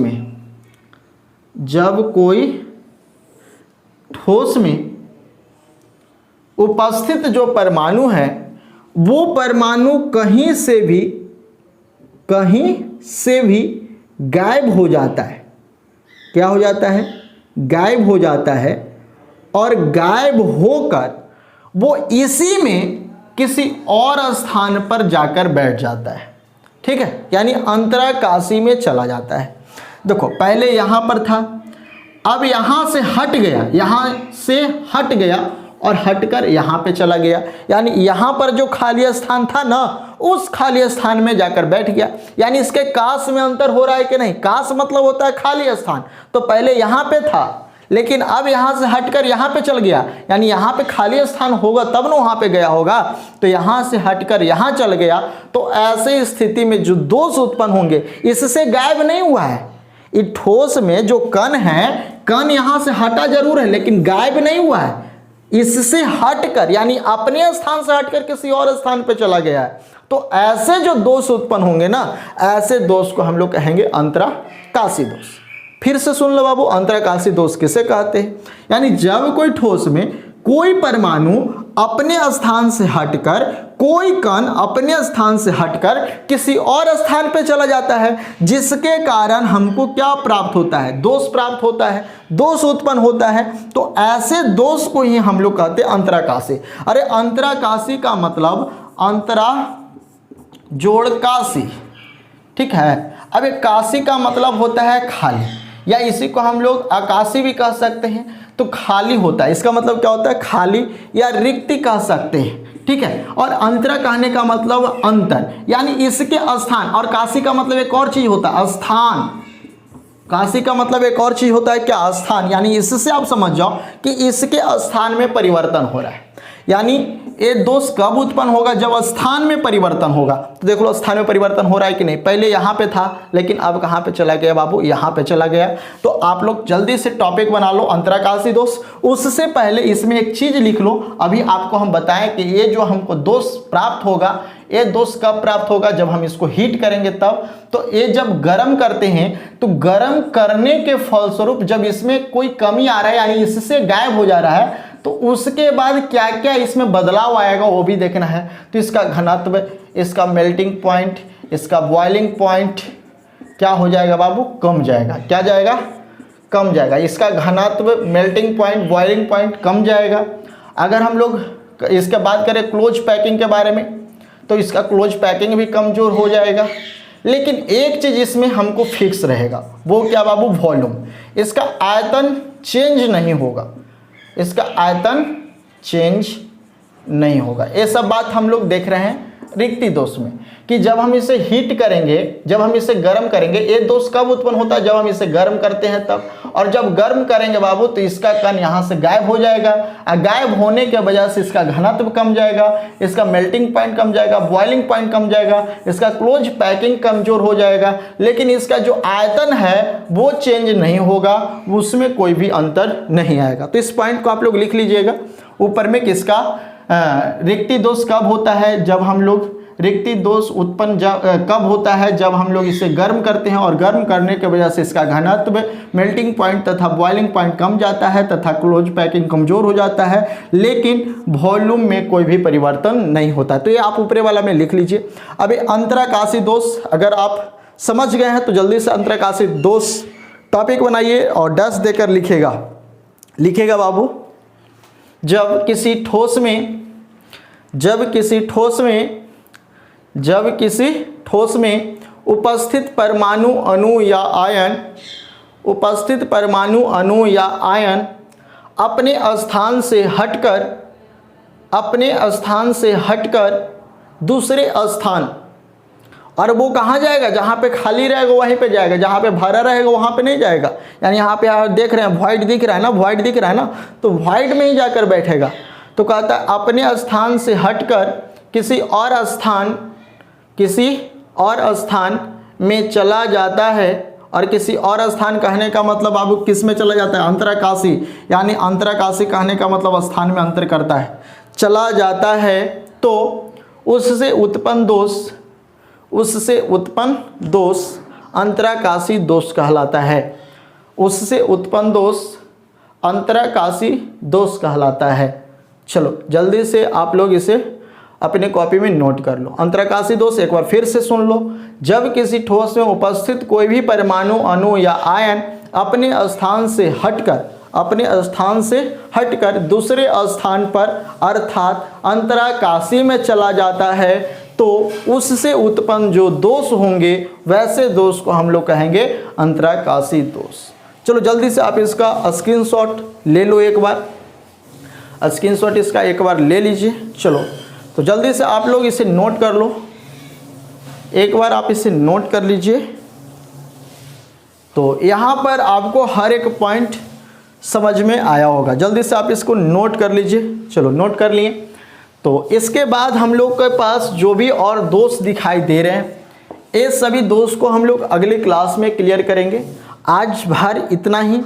में उपस्थित जो परमाणु है वो परमाणु कहीं से भी गायब हो जाता है। क्या हो जाता है? गायब हो जाता है, और गायब होकर वो इसी में किसी और स्थान पर जाकर बैठ जाता है, ठीक है, यानी अंतराकाशी में चला जाता है। देखो पहले यहाँ पर था, अब यहाँ से हट गया और हटकर यहाँ पे चला गया, यानी यहाँ पर जो खाली स्थान था ना उस खाली स्थान में जाकर बैठ गया। यानी इसके काश में अंतर हो रहा है कि नहीं? काश मतलब होता है खाली स्थान, तो पहले यहाँ पे था लेकिन अब यहाँ से हटकर यहाँ पे चल गया, यानी यहाँ पे खाली स्थान होगा तब ना वहाँ पे गया होगा, तो यहाँ से हटकर यहाँ चल गया। तो ऐसे स्थिति में जो दोष उत्पन्न होंगे इससे गायब नहीं हुआ है। इस ठोस में जो कण है, कण यहाँ से हटा जरूर है लेकिन गायब नहीं हुआ है, इससे हटकर यानी अपने स्थान से हटकर किसी और स्थान पे चला गया है। तो ऐसे जो दोष उत्पन्न होंगे ना, ऐसे दोष को हम लोग कहेंगे अंतराकाशी दोष। फिर से सुन लो बाबू, अंतराकाशी दोष किसे कहते हैं? यानी जब कोई ठोस में कोई परमाणु अपने स्थान से हटकर, कोई कण अपने स्थान से हटकर किसी और स्थान पे चला जाता है, जिसके कारण हमको क्या प्राप्त होता है? दोष प्राप्त होता है, दोष उत्पन्न होता है। तो ऐसे दोष को ही हम लोग कहते हैं अंतराकाशी। अरे अंतराकाशी का मतलब अंतरा जोड़ काशी, ठीक है। अब एक काशी का मतलब होता है खाली, या इसी को हम लोग आकाशी भी कह सकते हैं। तो खाली होता है, इसका मतलब क्या होता है? खाली या रिक्ति कह सकते हैं, ठीक है। और अंतरा कहने का मतलब अंतर, यानी इसके स्थान, और काशी का मतलब एक और चीज होता है स्थान। काशी का मतलब एक और चीज होता है क्या? स्थान। यानी इससे आप समझ जाओ कि इसके स्थान में परिवर्तन हो रहा है। यानी ये दोष कब उत्पन्न होगा? जब स्थान में परिवर्तन होगा। तो देख लो स्थान में परिवर्तन हो रहा है कि नहीं? पहले यहाँ पे था लेकिन अब कहाँ पे चला गया बाबू? यहाँ पे चला गया। तो आप लोग जल्दी से टॉपिक बना लो अंतराकाशी दोष। उससे पहले इसमें एक चीज लिख लो, अभी आपको हम बताएं कि ये जो हमको दोष प्राप्त होगा, ये दोष कब प्राप्त होगा? जब हम इसको हीट करेंगे तब। तो ये जब गर्म करते हैं तो गर्म करने के फलस्वरूप जब इसमें कोई कमी आ रहा है यानी इससे गायब हो जा रहा है, तो उसके बाद क्या क्या इसमें बदलाव आएगा वो भी देखना है। तो इसका घनत्व, इसका मेल्टिंग पॉइंट, इसका बॉइलिंग पॉइंट क्या हो जाएगा बाबू? कम जाएगा। क्या जाएगा? कम जाएगा। इसका घनत्व, मेल्टिंग पॉइंट, बॉइलिंग पॉइंट कम जाएगा। अगर हम लोग इसके बात करें क्लोज पैकिंग के बारे में, तो इसका क्लोज पैकिंग भी कमजोर हो जाएगा। लेकिन एक चीज इसमें हमको फिक्स रहेगा, वो क्या बाबू? वॉल्यूम। इसका आयतन चेंज नहीं होगा, इसका आयतन चेंज नहीं होगा। ये सब बात हम लोग देख रहे हैं रिक्ति दोष में, कि जब हम इसे हीट करेंगे, जब हम इसे गर्म करेंगे, ये दोष कब उत्पन्न होता है? जब हम इसे गर्म करते हैं तब। और जब गर्म करेंगे बाबू तो इसका कण यहाँ से गायब हो जाएगा, और गायब होने के वजह से इसका घनत्व कम जाएगा, इसका मेल्टिंग पॉइंट कम जाएगा, बॉइलिंग पॉइंट कम जाएगा, इसका क्लोज पैकिंग कमजोर हो जाएगा। लेकिन इसका जो आयतन है वो चेंज नहीं होगा, उसमें कोई भी अंतर नहीं आएगा। तो इस पॉइंट को आप लोग लिख लीजिएगा ऊपर में, किसका रिक्ति दोष कब होता है? जब हम लोग रिक्ति दोष उत्पन्न कब होता है? जब हम लोग इसे गर्म करते हैं, और गर्म करने की वजह से इसका घनत्व, मेल्टिंग पॉइंट तथा बॉइलिंग पॉइंट कम जाता है तथा क्लोज पैकिंग कमजोर हो जाता है, लेकिन वॉल्यूम में कोई भी परिवर्तन नहीं होता। तो ये आप ऊपरे वाला में लिख लीजिए। अब अंतराकाशी दोष अगर आप समझ गए हैं तो जल्दी से अंतराकाशी दोष टॉपिक बनाइए और 10 देकर लिखेगा बाबू। जब किसी ठोस में उपस्थित परमाणु अणु या आयन अपने स्थान से हटकर दूसरे स्थान, और वो कहाँ जाएगा, जहाँ पे खाली रहेगा वहीं पे जाएगा, जहाँ पे भरा रहेगा वहाँ पे नहीं जाएगा। यानी यहाँ पे आप देख रहे हैं वॉइड दिख रहा है ना, तो वॉइड में ही जाकर बैठेगा। तो कहता है अपने स्थान से हटकर किसी और स्थान में चला जाता है। और किसी और स्थान कहने का मतलब आप किस में चला जाता है, अंतराकाशी, यानी अंतराकाशी कहने का मतलब स्थान में अंतर करता है, चला जाता है। तो उससे उत्पन्न दोष अंतराकाशी दोष कहलाता है। उससे उत्पन्न दोष अंतराकाशी दोष कहलाता है। चलो जल्दी से आप लोग इसे अपने कॉपी में नोट कर लो। अंतराकाशी दोष एक बार फिर से सुन लो। जब किसी ठोस में उपस्थित कोई भी परमाणु अणु या आयन अपने स्थान से हटकर दूसरे स्थान पर अर्थात अंतराकाशी में चला जाता है, तो उससे उत्पन्न जो दोष होंगे वैसे दोष को हम लोग कहेंगे अंतराकाशी दोष। चलो जल्दी से आप इसका स्क्रीनशॉट ले लो, एक बार स्क्रीनशॉट इसका एक बार ले लीजिए। चलो तो जल्दी से आप लोग इसे नोट कर लो, एक बार आप इसे नोट कर लीजिए। तो यहाँ पर आपको हर एक पॉइंट समझ में आया होगा, जल्दी से आप इसको नोट कर लीजिए। चलो नोट कर लिए। तो इसके बाद हम लोग के पास जो भी और दोष दिखाई दे रहे हैं, ये सभी दोष को हम लोग अगले क्लास में क्लियर करेंगे। आज भर इतना ही,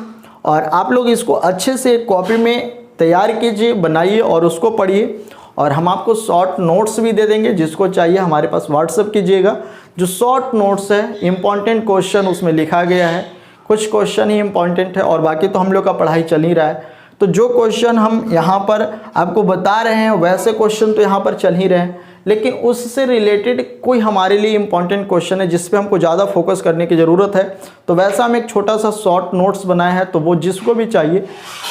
और आप लोग इसको अच्छे से कॉपी में तैयार कीजिए, बनाइए और उसको पढ़िए। और हम आपको शॉर्ट नोट्स भी दे देंगे, जिसको चाहिए हमारे पास व्हाट्सएप कीजिएगा। जो शॉर्ट नोट्स है, इम्पॉर्टेंट क्वेश्चन उसमें लिखा गया है, कुछ क्वेश्चन ही इम्पॉर्टेंट है और बाकी तो हम लोग का पढ़ाई चल ही रहा है। तो जो क्वेश्चन हम यहाँ पर आपको बता रहे हैं वैसे क्वेश्चन तो यहाँ पर चल ही रहे हैं, लेकिन उससे रिलेटेड कोई हमारे लिए इम्पॉर्टेंट क्वेश्चन है जिस पे हमको ज़्यादा फोकस करने की ज़रूरत है, तो वैसा हम एक छोटा सा शॉर्ट नोट्स बनाया है। तो वो जिसको भी चाहिए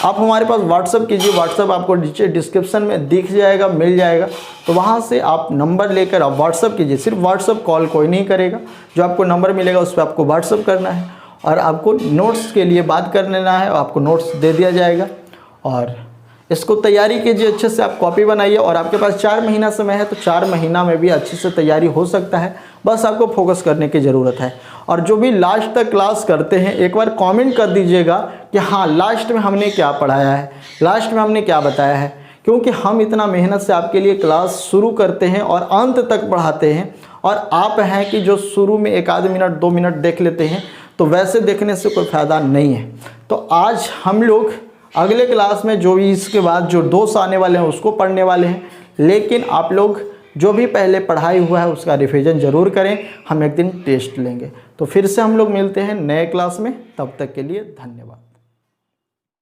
आप हमारे पास व्हाट्सअप कीजिए, व्हाट्सअप आपको नीचे डिस्क्रिप्शन में दिख जाएगा, मिल जाएगा। तो वहाँ से आप नंबर लेकर आप व्हाट्सअप कीजिए, सिर्फ व्हाट्सअप, कॉल कोई नहीं करेगा। जो आपको नंबर मिलेगा उस पर आपको व्हाट्सअप करना है और आपको नोट्स के लिए बात कर लेना है, आपको नोट्स दे दिया जाएगा। और इसको तैयारी कीजिए अच्छे से, आप कॉपी बनाइए। और आपके पास 4 महीना समय है, तो 4 महीना में भी अच्छे से तैयारी हो सकता है, बस आपको फोकस करने की ज़रूरत है। और जो भी लास्ट तक क्लास करते हैं एक बार कमेंट कर दीजिएगा कि हाँ लास्ट में हमने क्या पढ़ाया है, लास्ट में हमने क्या बताया है, क्योंकि हम इतना मेहनत से आपके लिए क्लास शुरू करते हैं और अंत तक पढ़ाते हैं। और आप हैं कि जो शुरू में 1 मिनट 2 मिनट देख लेते हैं, तो वैसे देखने से कोई फ़ायदा नहीं है। तो आज हम लोग अगले क्लास में जो भी इसके बाद जो दोष आने वाले हैं उसको पढ़ने वाले हैं, लेकिन आप लोग जो भी पहले पढ़ाई हुआ है उसका रिवीजन ज़रूर करें। हम एक दिन टेस्ट लेंगे। तो फिर से हम लोग मिलते हैं नए क्लास में, तब तक के लिए धन्यवाद।